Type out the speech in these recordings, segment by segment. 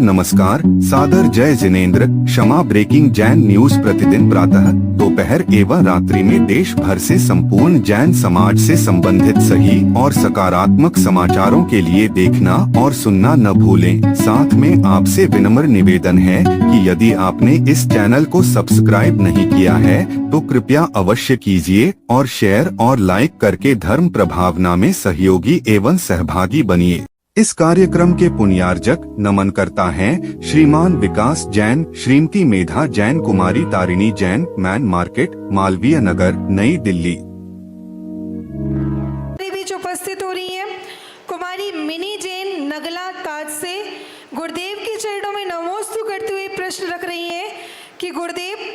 नमस्कार, सादर जय जिनेंद्र। क्षमा ब्रेकिंग जैन न्यूज प्रतिदिन प्रातः, दोपहर एवं रात्रि में देश भर से संपूर्ण जैन समाज से संबंधित सही और सकारात्मक समाचारों के लिए देखना और सुनना न भूलें। साथ में आपसे विनम्र निवेदन है कि यदि आपने इस चैनल को सब्सक्राइब नहीं किया है तो कृपया अवश्य कीजिए और शेयर और लाइक करके धर्म प्रभावना में सहयोगी एवं सहभागी बनिए। इस कार्यक्रम के पुण्यार्जक नमन करता हैं श्रीमान विकास जैन, श्रीमती मेधा जैन, कुमारी तारिणी जैन, मैन मार्केट, मालवीय नगर, नई दिल्ली। बीच उपस्थित हो रही है कुमारी मिनी जैन नगला ताज से गुरुदेव के चरणों में नमोस्तु करते हुए प्रश्न रख रही हैं कि गुरुदेव,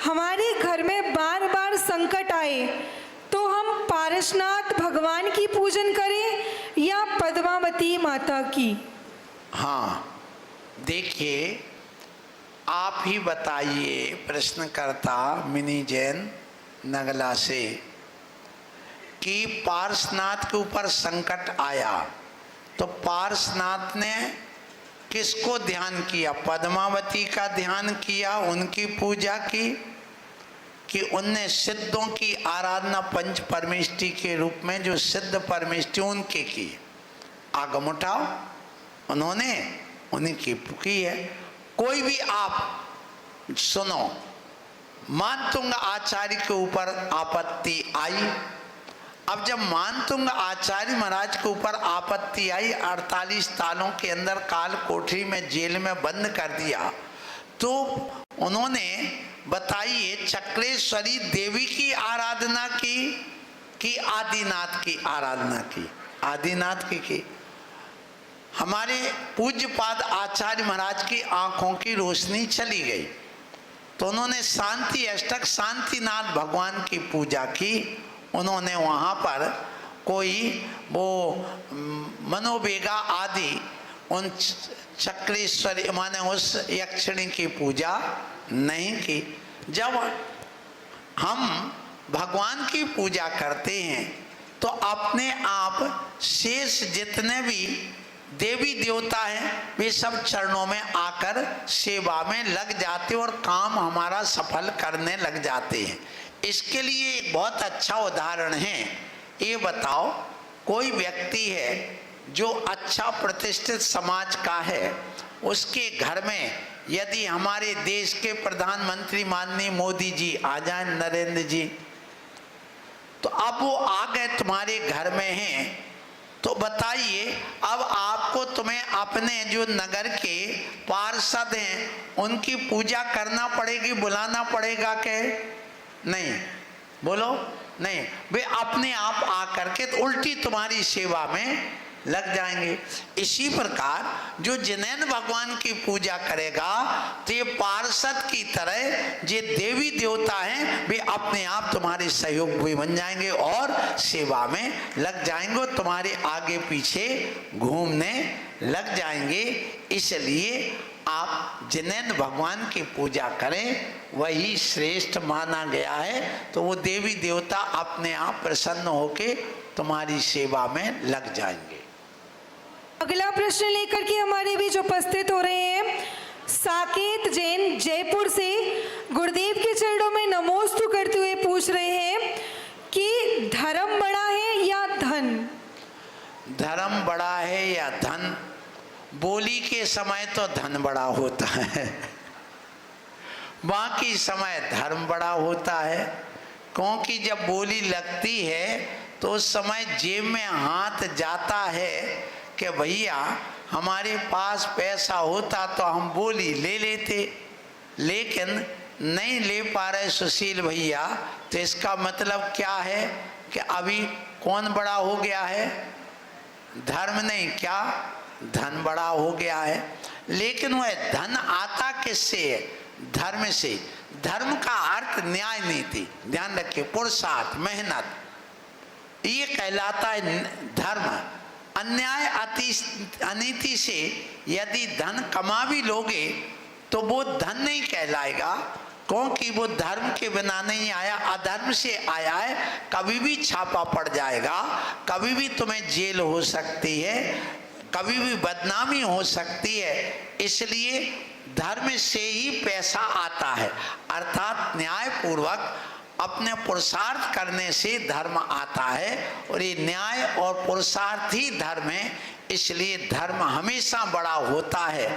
हमारे घर में बार बार संकट आए तो हम पारसनाथ भगवान की पूजन करें या पद्मावती माता की? हाँ, देखिए, आप ही बताइए प्रश्नकर्ता मिनी जैन नगला से कि पारसनाथ के ऊपर संकट आया तो पारसनाथ ने किसको ध्यान किया? पद्मावती का ध्यान किया, उनकी पूजा की, कि उनने सिद्धों की आराधना पंच परमेष्टि के रूप में जो सिद्ध परमेष्टि उनके की? आगम उठाओ, उन्होंने उन्हीं की है। कोई भी आप सुनो, मानतुंग आचार्य के ऊपर आपत्ति आई। अब जब मानतुंग आचार्य महाराज के ऊपर आपत्ति आई, 48 तालों के अंदर काल कोठरी में जेल में बंद कर दिया, तो उन्होंने बताइए चक्रेश्वरी देवी की आराधना की कि आदिनाथ की आराधना की? आदिनाथ की। हमारे पूज्यपाद आचार्य महाराज की आंखों की रोशनी चली गई तो उन्होंने शांति अष्टक शांतिनाथ भगवान की पूजा की। उन्होंने वहाँ पर कोई वो मनोवेगा आदि उन चक्रेश्वरी माने उस यक्षिणी की पूजा नहीं की। जब हम भगवान की पूजा करते हैं तो अपने आप शेष जितने भी देवी देवता हैं वे सब चरणों में आकर सेवा में लग जाते और काम हमारा सफल करने लग जाते हैं। इसके लिए एक बहुत अच्छा उदाहरण है। ये बताओ, कोई व्यक्ति है जो अच्छा प्रतिष्ठित समाज का है, उसके घर में यदि हमारे देश के प्रधानमंत्री माननीय मोदी जी आ जाए, नरेंद्र जी, तो अब वो आ गए तुम्हारे घर में हैं, तो बताइए अब आपको तुम्हें अपने जो नगर के पार्षद हैं उनकी पूजा करना पड़ेगी, बुलाना पड़ेगा के नहीं? बोलो, नहीं, वे अपने आप आकर के तो उल्टी तुम्हारी सेवा में लग जाएंगे। इसी प्रकार जो जिनैन भगवान की पूजा करेगा तो ये पार्षद की तरह जो देवी देवता हैं वे अपने आप तुम्हारे सहयोग भी बन जाएंगे और सेवा में लग जाएंगे और तुम्हारे आगे पीछे घूमने लग जाएंगे। इसलिए आप जिनैन भगवान की पूजा करें, वही श्रेष्ठ माना गया है। तो वो देवी देवता अपने आप प्रसन्न होके तुम्हारी सेवा में लग जाएंगे। अगला प्रश्न लेकर के हमारे बीच उपस्थित हो रहे हैं साकेत जैन जयपुर से गुरुदेव के चरणों में नमोस्तु करते हुए पूछ रहे हैं कि धर्म बड़ा है या धन? धर्म बड़ा है या धन? बोली के समय तो धन बड़ा होता है, बाकी समय धर्म बड़ा होता है। क्योंकि जब बोली लगती है तो उस समय जेब में हाथ जाता है कि भैया हमारे पास पैसा होता तो हम बोली ले लेते, लेकिन नहीं ले पा रहे सुशील भैया, तो इसका मतलब क्या है कि अभी कौन बड़ा हो गया है? धर्म नहीं, क्या धन बड़ा हो गया है। लेकिन वह धन आता किससे है? धर्म से। धर्म का अर्थ न्याय नीति, ध्यान रखिए, पुरुषार्थ, मेहनत, ये कहलाता है धर्म। अन्याय अनीति से यदि धन कमा भी लोगे तो वो धन नहीं कहलाएगा, क्योंकि वो धर्म के बिना नहीं आया, अधर्म से आया है। कभी भी छापा पड़ जाएगा, कभी भी तुम्हें जेल हो सकती है, कभी भी बदनामी हो सकती है। इसलिए धर्म से ही पैसा आता है, अर्थात न्याय पूर्वक अपने पुरुषार्थ करने से धर्म आता है, और ये न्याय और पुरुषार्थ ही धर्म है। इसलिए धर्म हमेशा बड़ा होता है,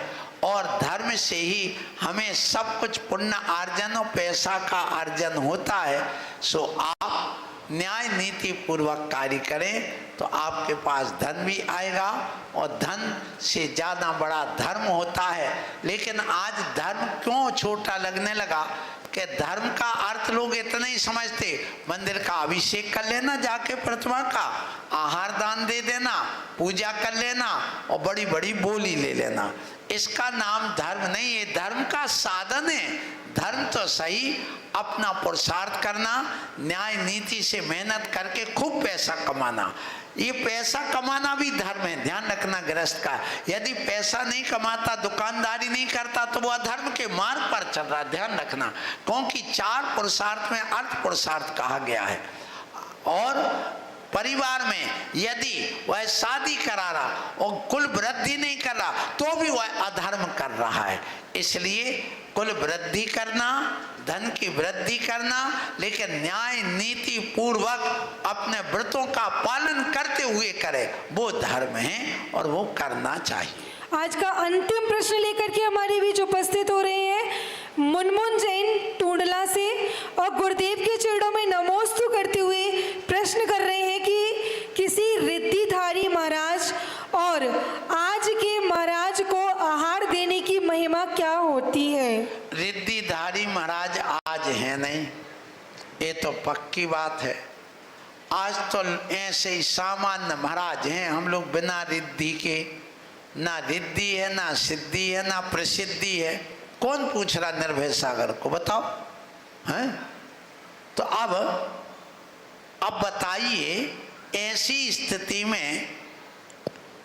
और धर्म से ही हमें सब कुछ पुण्य अर्जन और पैसा का अर्जन होता है। सो आप न्याय नीति पूर्वक कार्य करें तो आपके पास धन भी आएगा, और धन से ज़्यादा बड़ा धर्म होता है। लेकिन आज धर्म क्यों छोटा लगने लगा कि धर्म का अर्थ लोग इतना ही समझते, मंदिर का अभिषेक कर लेना, जाके प्रतिमा का आहार दान दे देना, पूजा कर लेना और बड़ी बड़ी बोली ले लेना। इसका नाम धर्म नहीं है, धर्म का साधन है। धर्म तो सही अपना पुरुषार्थ करना, न्याय नीति से मेहनत करके खूब पैसा कमाना, ये पैसा कमाना भी धर्म है। ध्यान रखना गृहस्थ का, यदि पैसा नहीं कमाता, दुकानदारी नहीं करता, तो वह धर्म के मार्ग पर चल रहा है। ध्यान रखना, क्योंकि 4 पुरुषार्थ में अर्थ पुरुषार्थ कहा गया है। और परिवार में यदि वह शादी करा रहा और कुल वृद्धि नहीं कर रहा, तो भी वह अधर्म कर रहा है। इसलिए कुल वृद्धि करना, धन की वृद्धि करना, लेकिन न्याय नीति पूर्वक अपने व्रतों का पालन करते हुए करे, वो धर्म है और वो करना चाहिए। आज का अंतिम प्रश्न लेकर के हमारे बीच उपस्थित हो रहे हैं मुनमुन जैन टूंडला से, और गुरुदेव के चरणों में नमोस्तु करते हुए प्रश्न कर रहे हैं कि किसी रिद्धिधारी महाराज और आज के महाराज को आहार देने की महिमा क्या होती है? रिद्धिधारी महाराज आज है नहीं, ये तो पक्की बात है। आज तो ऐसे ही सामान्य महाराज हैं हम लोग, बिना रिद्धि के। ना रिद्धि है, ना सिद्धि है, ना प्रसिद्धि है। कौन पूछ रहा निर्भय सागर को, बताओ हैं? तो अब बताइए, ऐसी स्थिति में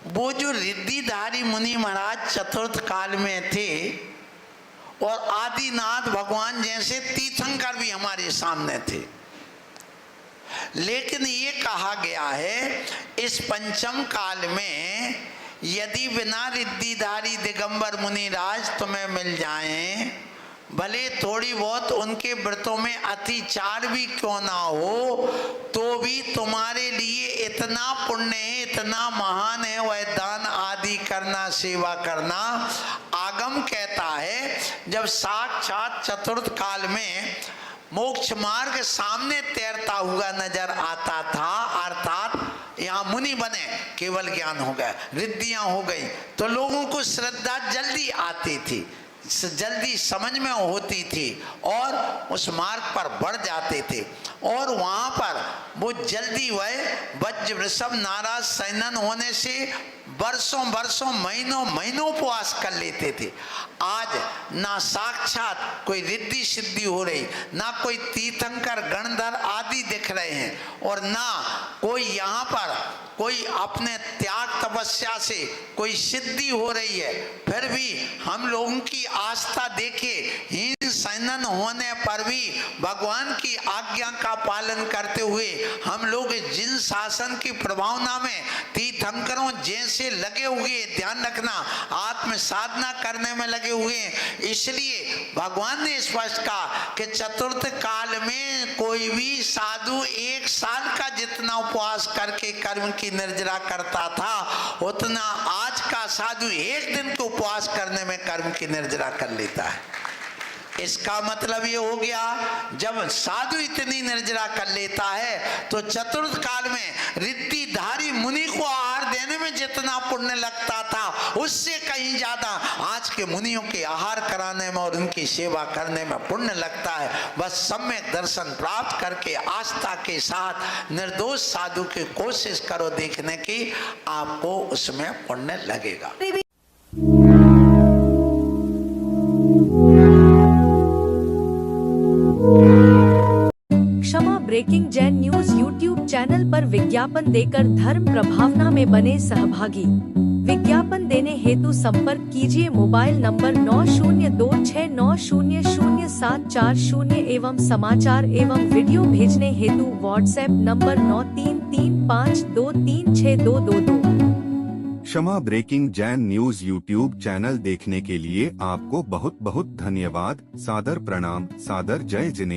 वो जो रिद्धिधारी मुनि महाराज चतुर्थ काल में थे, और आदिनाथ भगवान जैसे तीर्थंकर भी हमारे सामने थे, लेकिन ये कहा गया है इस पंचम काल में यदि बिना रिद्धिधारी दिगंबर मुनिराज तुम्हें मिल जाएं, भले थोड़ी बहुत उनके व्रतों में अतिचार भी क्यों ना हो, तो भी तुम्हारे लिए इतना पुण्य है, इतना महान है वह दान आदि करना, सेवा करना। आगम कहता है जब साक्षात चतुर्थ काल में मोक्ष मार्ग सामने तैरता हुआ नजर आता था, अर्थात यहाँ मुनि बने, केवल ज्ञान हो गया, रिद्धियां हो गई, तो लोगों को श्रद्धा जल्दी आती थी, जल्दी समझ में होती थी, और उस मार्ग पर बढ़ जाते थे। और वहाँ पर वो जल्दी वह वज्र वृषभ नाराज सैनन होने से वर्षों वर्षों महीनों महीनों उपवास कर लेते थे। आज ना साक्षात कोई रिद्धि सिद्धि हो रही, ना कोई तीर्थंकर गणधर आदि दिख रहे हैं, और ना कोई यहाँ पर कोई अपने त्याग तपस्या से कोई सिद्धि हो रही है। फिर भी हम लोगों की आस्था देखे, हीन सैनन होने पर भी भगवान की आज्ञा का पालन करते हुए हम लोग जिन शासन की प्रभावना में तीर्थंकरों जैसे लगे हुए, ध्यान रखना, आत्म साधना करने में लगे हुए। इसलिए भगवान ने स्पष्ट कहा कि चतुर्थ काल में कोई भी साधु 1 साल का जितना उपवास करके कर्म की निर्जरा करता था, उतना आज का साधु 1 दिन के उपवास करने में कर्म की निर्जरा कर लेता है। इसका मतलब ये हो गया, जब साधु इतनी निर्जरा कर लेता है तो चतुर्थ काल में रिद्धिधारी मुनि को आहार देने में जितना पुण्य लगता था, उससे कहीं ज्यादा आज के मुनियों के आहार कराने में और उनकी सेवा करने में पुण्य लगता है। बस सम्यक दर्शन प्राप्त करके आस्था के साथ निर्दोष साधु की कोशिश करो देखने की, आपको उसमें पुण्य लगेगा। Kshama breaking Jain news YouTube channel पर विज्ञापन देकर धर्म प्रभावना में बने सहभागी। विज्ञापन देने हेतु संपर्क कीजिए मोबाइल नंबर 9026900740 एवं समाचार एवं वीडियो भेजने हेतु WhatsApp number 9335236222। Kshama breaking Jain news YouTube channel देखने के लिए आपको बहुत बहुत धन्यवाद। सादर प्रणाम, सादर जय जिनेंद्र।